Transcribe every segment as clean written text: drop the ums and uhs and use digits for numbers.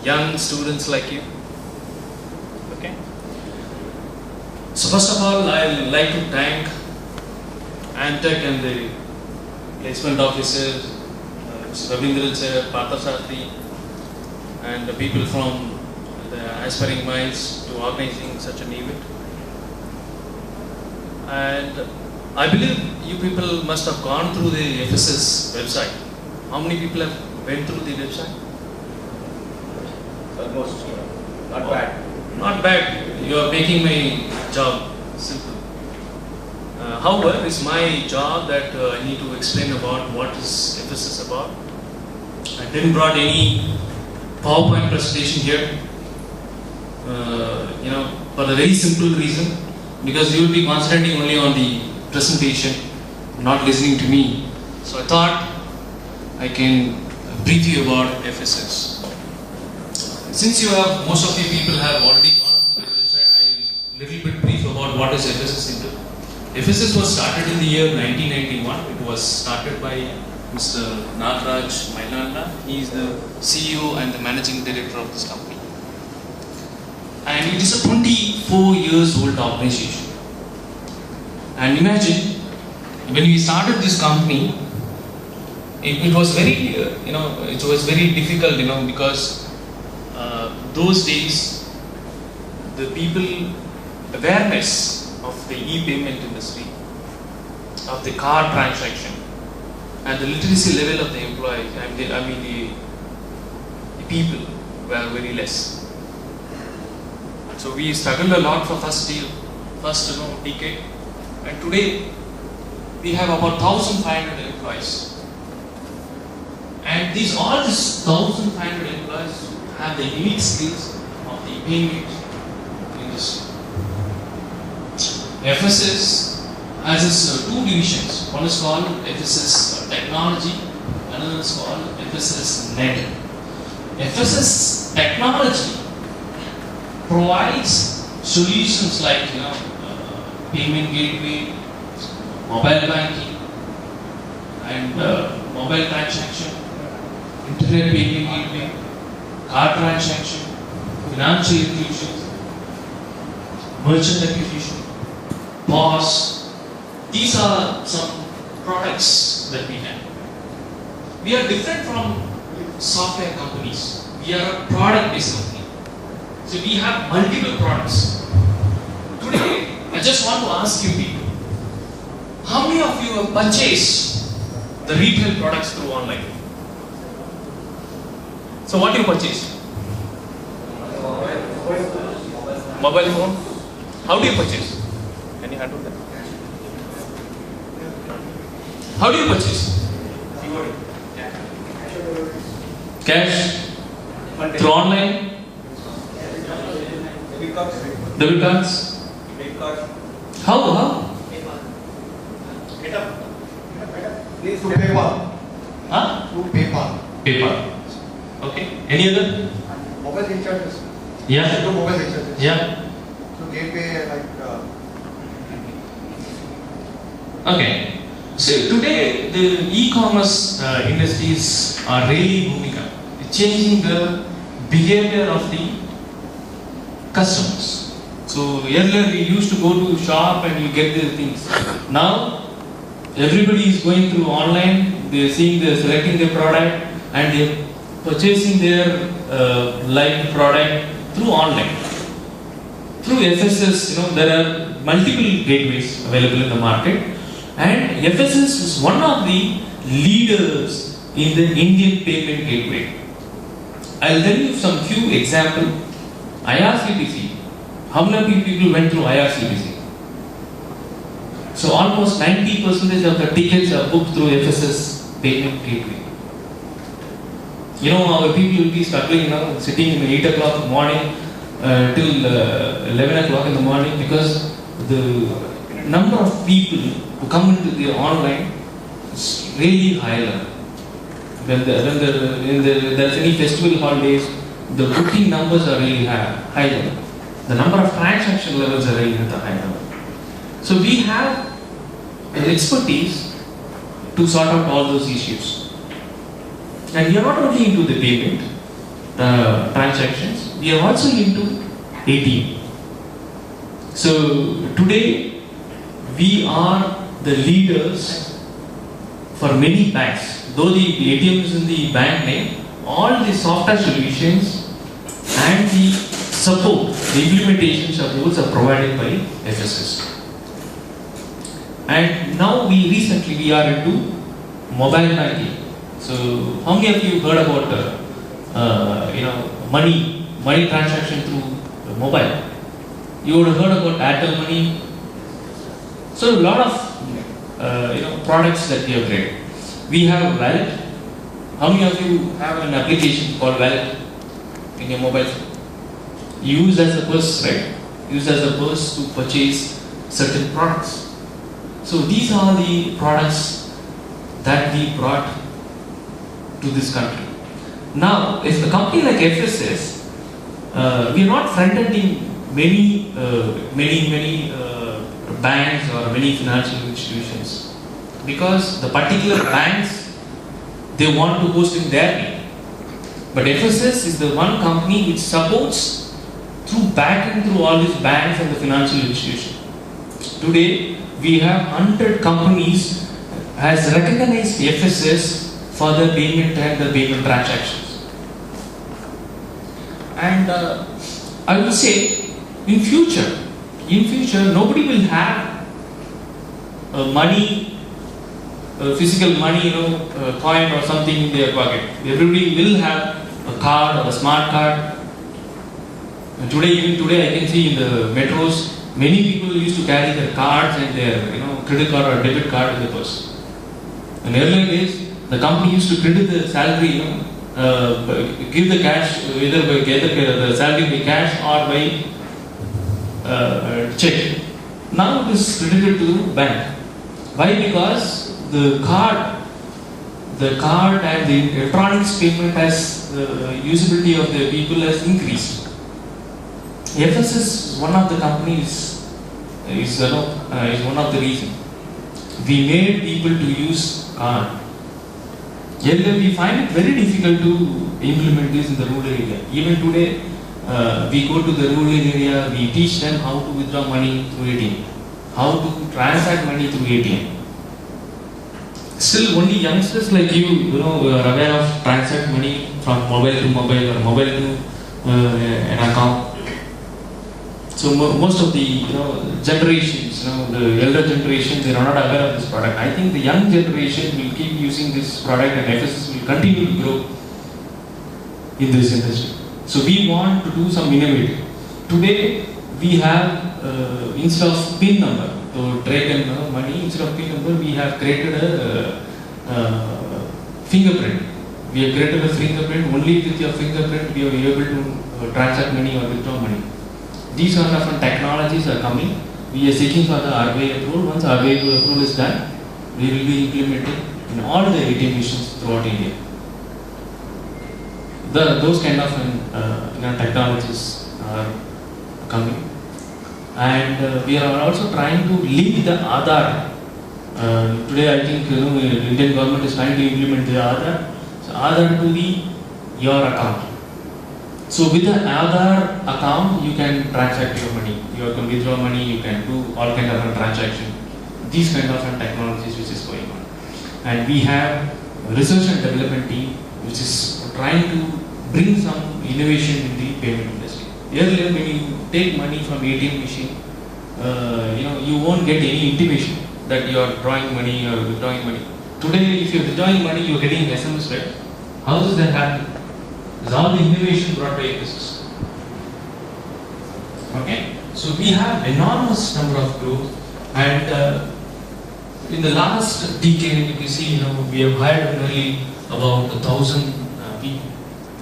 young students like you. Okay. So first of all, I'd like to thank Antec and the placement officers, Mr. Ravindran sir, Partha Shastri, and the people from the Aspiring Minds to organizing such an event. And I believe you people must have gone through the FSS website. How many people have went through the website? Almost. Not bad. Not bad. You are making my job simple. However, it's my job that I need to explain about what is FSS about. I didn't brought any PowerPoint presentation here. For the very simple reason, because you will be concentrating only on the presentation, not listening to me. So I thought I can brief you about FSS. Since most of the people have already gone to the website, I'll little bit brief about what is FSS into. FSS was started in the year 1991. It was started by Mr. Nagaraj Mailanda. He is the CEO and the managing director of this company. And it is a 24 years old organization. And imagine, when we started this company, it was very, it was very difficult, because those days, the people, awareness of the e-payment industry, of the card transaction, and the literacy level of the employees, the people were very less. So we struggled a lot for first decade, and today we have about 1,500 employees. And all these 1,500 employees have the unique skills of the payment industry. FSS has its two divisions. One is called FSS Technology, another is called FSS Net. FSS Technology provides solutions like payment gateway, mobile banking, and mobile transaction, internet payment gateway, card transaction, financial inclusion, merchant acquisition, POS. These are some products that we have. We are different from software companies. We are a product-based company. So we have multiple products. Today, I just want to ask you people, how many of you have purchased the retail products through online? So what do you purchase? Mobile phone? How do you purchase? Can you handle that? How do you purchase? Cash? Through online? Debit cards? How? Please to PayPal. Huh? To PayPal. PayPal. Okay. Any other? Mobile recharges. Yeah. To mobile recharges. Yeah. So gateway like. Okay. So today the e-commerce industries are really moving up. It's changing the behavior of the customers. So earlier we used to go to shop and you get the things. Now everybody is going through online. They're selecting their product and they're purchasing their like product through online. Through FSS, there are multiple gateways available in the market, and FSS is one of the leaders in the Indian payment gateway. I'll tell you some few examples. IRCTC. How many people went through IRCTC? So almost 90% of the tickets are booked through FSS payment gateway. Our people will be struggling, sitting in 8 o'clock in the morning till 11 o'clock in the morning, because the number of people who come into the online is really higher. When there's any festival holidays, the booking numbers are really higher. The number of transaction levels are really at the high level. So we have an expertise to sort out all those issues. And we are not only into the payment, transactions. We are also into ATM. So today we are the leaders for many banks. Though the ATM is in the bank name, all the software solutions and the support, the implementation supports are provided by FSS. And now we are into mobile banking. So how many of you heard about money transaction through mobile? You would have heard about Airtel Money. So a lot of products that we have created. We have wallet. How many of you have an application called wallet in your mobile phone? Used as a purse, right? Used as a purse to purchase certain products. So these are the products that we brought to this country. Now, if a company like FSS, we are not front-ending many banks or many financial institutions, because the particular banks, they want to host in their name. But FSS is the one company which supports through back-end through all these banks and the financial institutions. Today, we have 100 companies has recognized FSS for the payment and the payment transactions. And I would say, in future, nobody will have money, physical money, coin or something in their pocket. Everybody will have a card or a smart card. And even today, I can see in the metros, many people used to carry their cards and their credit card or debit card in the purse. In earlier days, the company used to credit the salary, give the cash either by the salary by cash or by check. Now it is credited to bank. Why? Because the card and the electronics payment has usability of the people has increased. FSS is one of the companies, is one of the reasons. We made people to use card. Earlier we find it very difficult to implement this in the rural area. Even today, we go to the rural area, we teach them how to withdraw money through ATM, how to transact money through ATM. Still, only youngsters like you are aware of transact money from mobile to mobile or mobile to an account. So most of the generations, the elder generation, they are not aware of this product. I think the young generation will keep using this product, and FSS will continue to grow in this industry. So we want to do some innovative. Today we have instead of PIN number to track and money, instead of PIN number we have created a fingerprint. We have created a fingerprint. Only with your fingerprint we are able to transact money or withdraw money. These kind of technologies are coming. We are seeking for the RBI approval. Once RBI approval is done, we will be implementing in all the ATM machines throughout India. Those kind of technologies are coming, and we are also trying to link the Aadhaar. Today, I think the Indian government is trying to implement the Aadhaar. So Aadhaar to your account. So with the Aadhaar account, you can transact your money. You can withdraw money. You can do all kind of transaction. These kind of technologies which is going on, and we have a research and development team which is trying to bring some innovation in the payment industry. Earlier, when you take money from ATM machine, you won't get any intimation that you are drawing money or withdrawing money. Today, if you are withdrawing money, you are getting SMS, right? How does that happen? It's all the innovation brought by FSS. Okay, so we have enormous number of growth, and in the last decade, you can see, we have hired nearly about 1,000 people.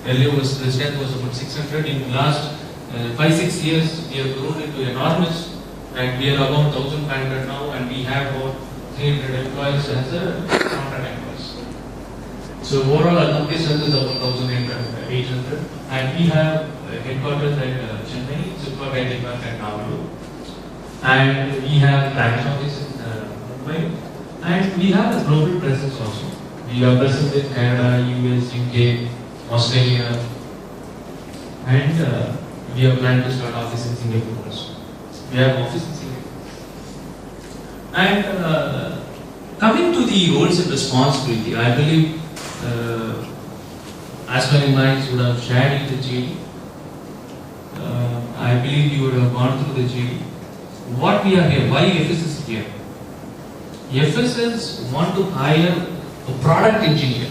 Earlier the strength was about 600. In the last 5-6 years, we have grown into enormous, and we are about 1,500 now, and we have about 300 employees as a contract employees. So overall, our company strength is about 1,800, and we have headquarters at Chennai, Super Bank at Navaru, and we have branch office in Mumbai, and we have a global presence also. We are present in Canada, US, UK, Australia, and we are planning to start office in Singapore also. We have office in Singapore. And coming to the roles and responsibility, I believe as many minds would have shared in the JD. I believe you would have gone through the JD. What we are here, why FSS is here? FSS want to hire a product engineer.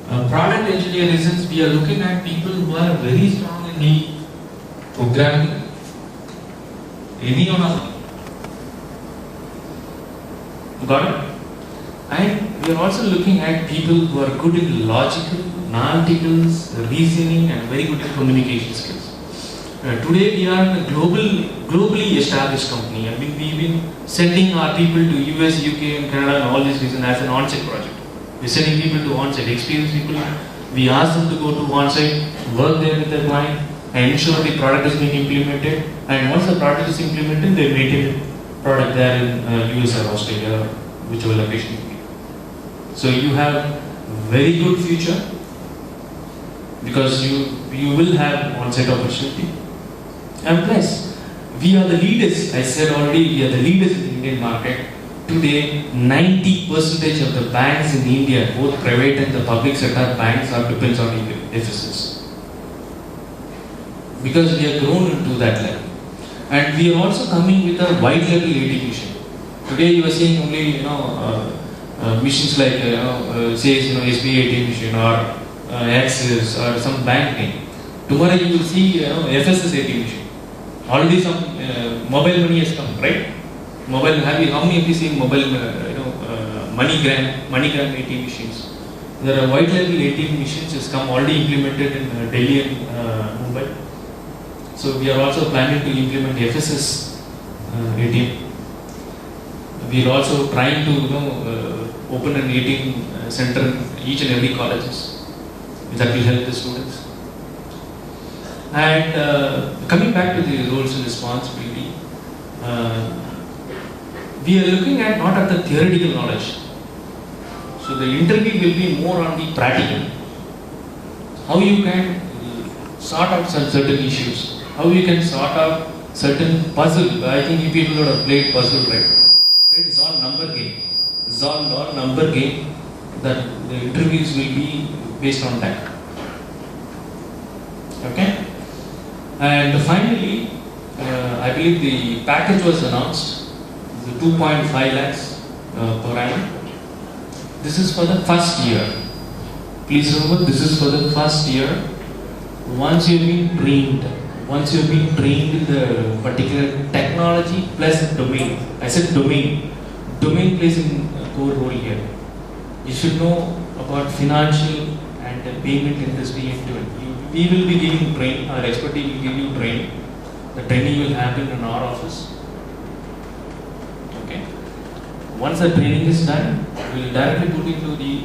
A product engineer reasons we are looking at people who are very strong in the programming, any one of them. Got it? And we are also looking at people who are good in logical, analyticals, reasoning, and very good in communication skills. Today we are a globally established company. I mean, we've been sending our people to US, UK, and Canada, and all these reasons as an on-site project. We're sending people to on-site, experienced people. We ask them to go to on-site, work there with their client, and ensure the product is being implemented. And once the product is implemented, they maintain the product there in US or Australia, or whichever location it be. So you have very good future because you will have on-site opportunity. And plus, we are the leaders. I said already, we are the leaders in the Indian market. Today, 90% of the banks in India, both private and the public sector banks, are depends on FSS. Because we have grown into that level. And we are also coming with a wide level ATM machine. Today you are seeing only machines like SBI ATM machine or Axis or some bank name. Tomorrow you will see FSS ATM machine. Already some mobile money has come, right? Mobile, how many of you seen mobile, MoneyGram ATM machines? There are wide level ATM machines has come already implemented in Delhi and Mumbai. So we are also planning to implement FSS ATM. We are also trying to open an ATM center in each and every colleges. That will help the students. And coming back to the roles and responsibility, we are looking at not at the theoretical knowledge. So the interview will be more on the practical. How you can sort out some certain issues. How you can sort out certain puzzle. I think you people would have played puzzle, right? Right? It's all number game. It's all number game. That the interviews will be based on that. Okay? And finally, I believe the package was announced, the 2.5 lakhs per annum. This is for the first year. Please remember, this is for the first year. Once you've been trained in the particular technology plus domain. I said domain. Domain plays a core role here. You should know about financial and the payment industry end to end. We will be giving training, our expertise will give you training. The training will happen in our office. Okay. Once the training is done, we will directly put into the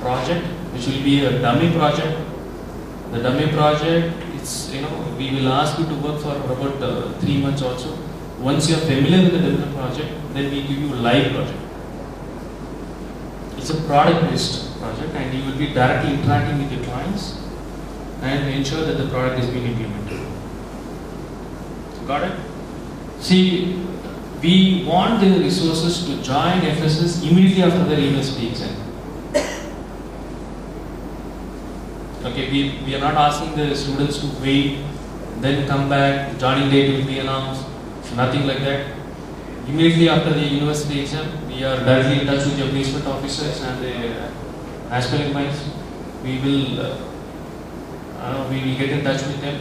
project, which will be a dummy project. The dummy project, it's we will ask you to work for about 3 months also. Once you are familiar with the development project, then we give you a live project. It's a product-based project, and you will be directly interacting with your clients and ensure that the product is being implemented. Got it? See, we want the resources to join FSS immediately after their university exam. Okay, we are not asking the students to wait, then come back, joining date will be announced, nothing like that. Immediately after the university exam, we are directly in touch with your placement officers and the aspirant minds. We will get in touch with them,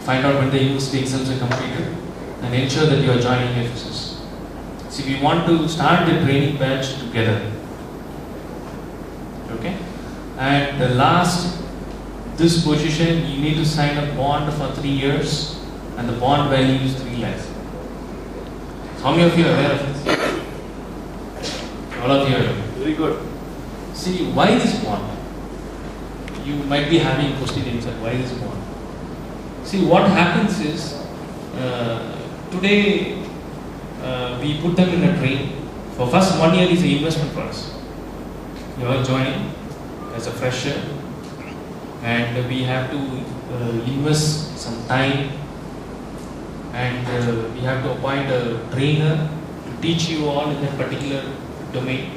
find out when the university exams are completed, and ensure that you are joining FSS. See, we want to start the training batch together. Okay? And the last, this position, you need to sign a bond for 3 years, and the bond value is 3 lakhs. How many of you are aware of this? All of you are. Very good. See, why this bond? You might be having a question inside, why this bond? See, what happens is, today we put them in a train. For first 1 year is an investment for us. You are joining as a fresher, and we have to invest some time, and we have to appoint a trainer to teach you all in a particular domain,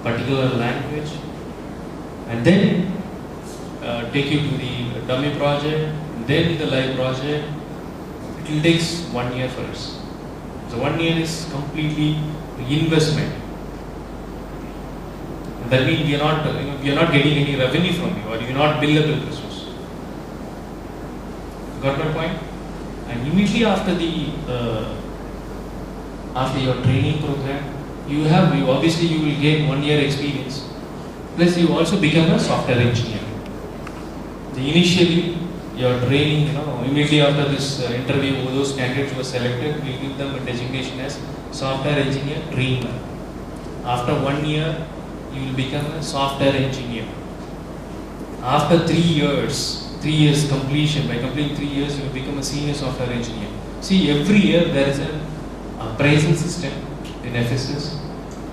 particular language, and then take you to the dummy project, then the live project. It will take 1 year for us. So 1 year is completely investment. And that means we are not getting any revenue from you, or you are not billable resource. Got my point? And immediately after after your training program, you obviously you will gain 1 year experience. Plus you also become a software engineer. Initially, your training, immediately after this interview, those candidates who were selected, we give them a designation as software engineer trainer. After 1 year, you will become a software engineer. After 3 years completion, by completing 3 years, you will become a senior software engineer. See, every year there is an appraisal system in FSS.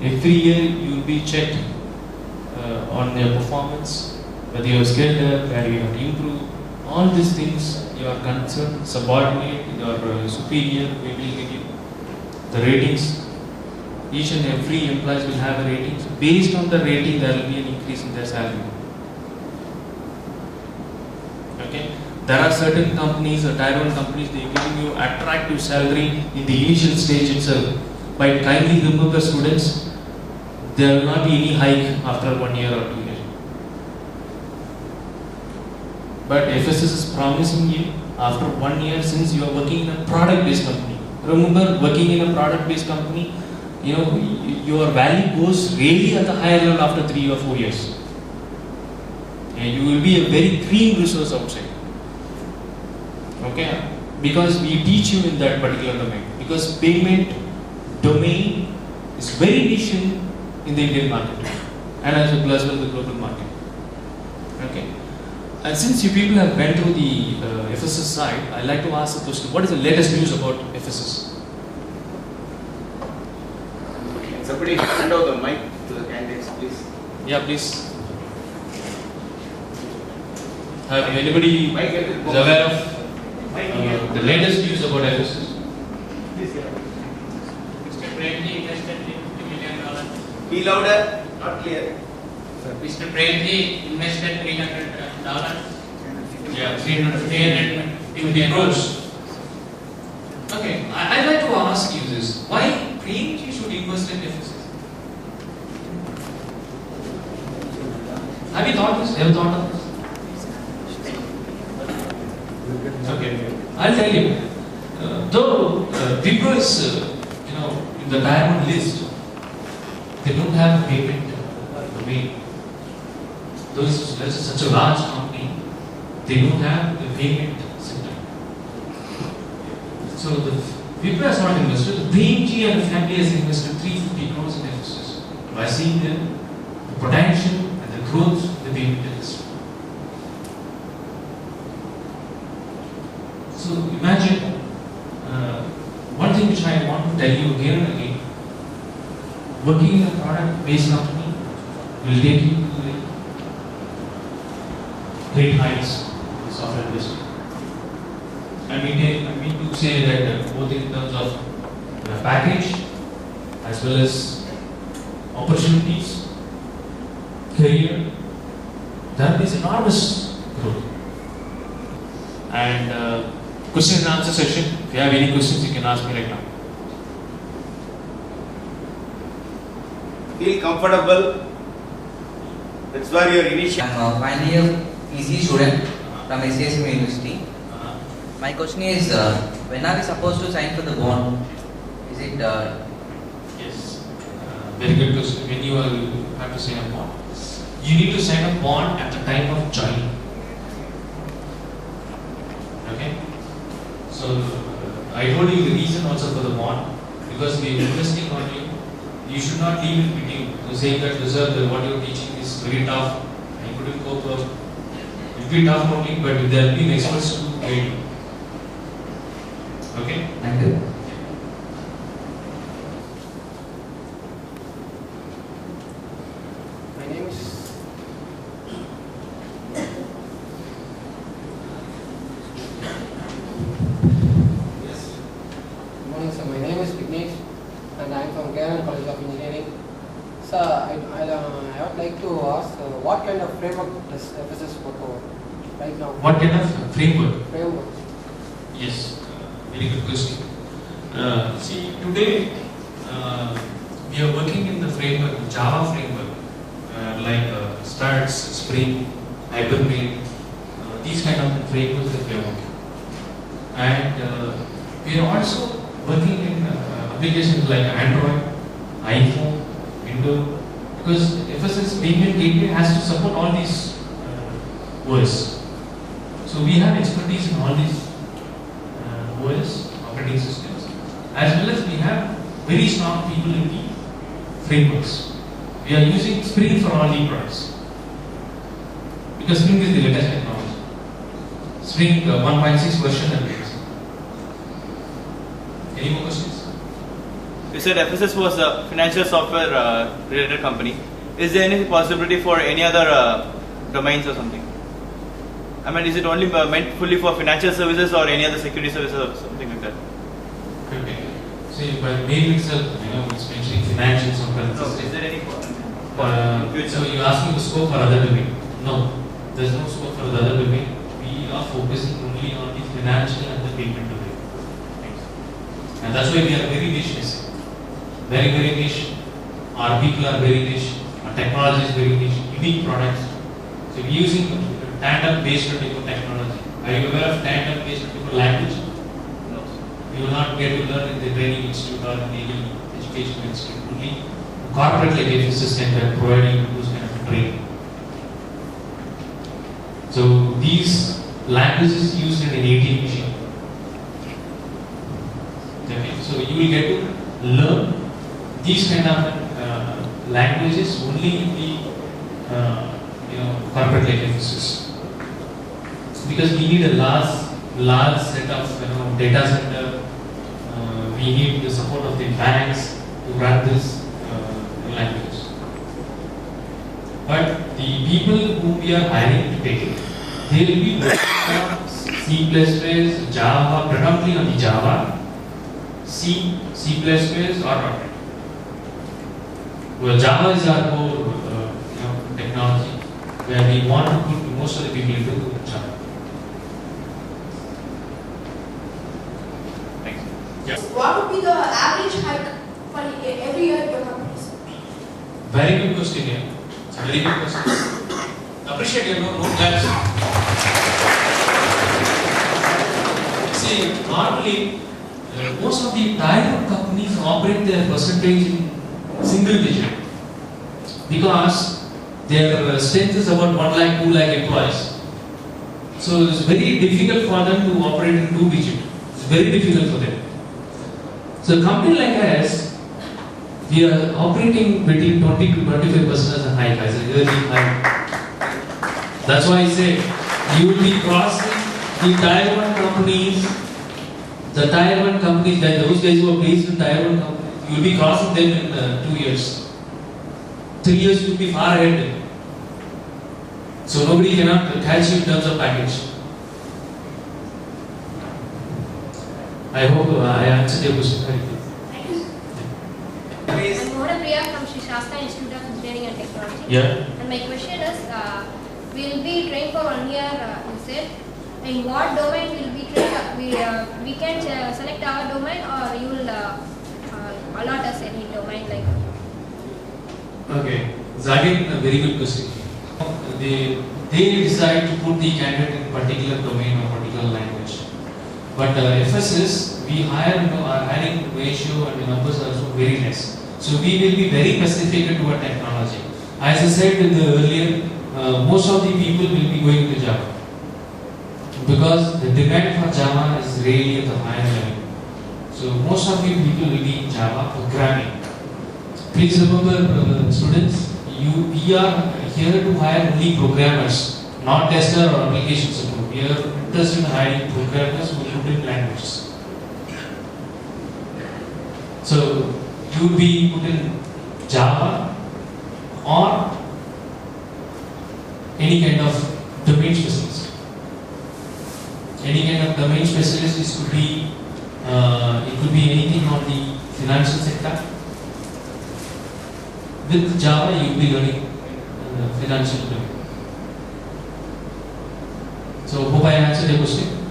Every year you will be checked on your performance, whether you are skilled up, where you have to improve. All these things, your concern, subordinate, your superior, we will give you the ratings. Each and every employee will have a rating. So based on the rating, there will be an increase in their salary. Okay? There are certain companies, or Tier 1 companies, they are giving you attractive salary in the initial stage itself. But kindly remember, students, there will not be any hike after 1 year or 2 years. But FSS is promising you after 1 year, since you are working in a product-based company. Remember, working in a product-based company, your value goes really at the higher level after 3 or 4 years. And you will be a very green resource outside. Okay? Because we teach you in that particular domain. Because payment domain is very niche in the Indian market, and as well as the global market. Okay? And since you people have went through the FSS side, I'd like to ask a question. What is the latest news about FSS? Somebody hand over the mic to the candidates, please. Yeah, please. Have anybody is aware of the latest news about FSS? Mr. Premji invested $50 million. Be louder, not clear. Mr. Premji invested $300. Yeah, 350 million crores. Okay, I'd like to ask you this. Why Premji should invest in FSS? Have you thought this? Have you thought of this? Okay, I'll tell you. Though Wipro is, in the Tier 1 list, they don't have a payment domain. Though it's such a large company, they don't have the payment center. So the Wipro has not invested. The Premji and the family has invested 350 crores in FSS by seeing the potential and the growth of the payment industry. So imagine one thing which I want to tell you again and again: working in a product-based company will take you to the great heights in the software industry. I mean to say that both in terms of package as well as opportunities, career, there is enormous growth. And question and answer session. If you have any questions, you can ask me right now. Feel comfortable. That's where your initial. I'm a final year EC student from SCSM University. My question is, when are we supposed to sign for the bond? Is it? Yes. Very good question. When you have to sign a bond, you need to sign a bond at the time of joining. Okay. So I told you the reason also for the bond, because we are investing on you. You should not leave it between. So saying that what you are teaching is very tough, I couldn't cope up. It will be tough only, but there will be experts to guide you. Okay? Thank you. My name is I would like to ask what kind of framework does FSS work over right now? What kind of framework? Framework. Yes, very good question. See, today we are working in the framework, Java framework, like Struts, Spring, Hibernate, these kind of frameworks that we are working. And we are also working in applications like Android, iPhone, Windows, because FSS Payment Gateway has to support all these OS. So we have expertise in all these OS, operating systems, as well as we have very strong people in the frameworks. We are using Spring for all the products, because Spring is the latest technology. Spring 1.6 version and latest. Any more questions? You said FSS was a financial software related company. Is there any possibility for any other domains or something? I mean, is it only meant fully for financial services or any other security services or something like that? Okay. See, by name itself, it's mentioning financial software. No, is there any So you asking the scope for other domain? No, there's no scope for the other domain. We are focusing only on the financial and the payment domain. And that's why we are very niche. Very, very niche. Our people are very niche. Our technology is very niche. Unique products. So we're using tandem-based technology. Are you aware of tandem-based language? No. You will not get to learn in the training institute or in any education institute. Only corporate like FSS can provide you those kind of training. So these languages used in an ATM machine. Okay. So you will get to learn these kind of languages only in the corporate like FSS. Because we need a large set of data center. We need the support of the banks to run this language. But the people who we are hiring today, they will be working on C++, Java, predominantly on the Java, C++ or .NET. Well, Java is our core technology where we want to put most of the people into Java. Thanks. Yeah. What would be the average hike for every year in your companies? Very good question here. It's a very good question. Appreciate your note class. See, normally most of the tier 1 companies operate their percentage in single digit because their strength is about 1 lakh, 2 lakh employees. So it's very difficult for them to operate in 2 digit. It's very difficult for them. So a company like us, we are operating between 20 to 25% as a high, as a really high. That's why I say you will be crossing the tier 1 companies. The tier 1 companies, like those guys who are based in tier 1 companies, you will be crossing them in 2 years. 3 years you will be far ahead. So nobody cannot catch you in terms of package. I hope I answered your question. Thank you. I'm Mona Priya from Sri Shastra Institute of Engineering and Technology. Yeah. And my question is, we'll be trained for 1 year, you said. In what domain will be trained? We can select our domain, or you will allot us any domain like. Okay, it's again a very good question. They decide to put the candidate in particular domain or particular language. But FSS, we hire, our hiring ratio and the numbers are also very less. So we will be very specific to our technology. As I said in the earlier, most of the people will be going to Java. Because the demand for Java is really at the higher level. So most of the people will be in Java programming. Please remember, students, we are here to hire only programmers, not tester or application support. We are interested in hiring programmers who put in languages. So you will be put in Java or any kind of domain specialist. Any kind of domain specialist, it could be anything on the financial sector. with Java you will be learning financial domain. So hope I answered your question.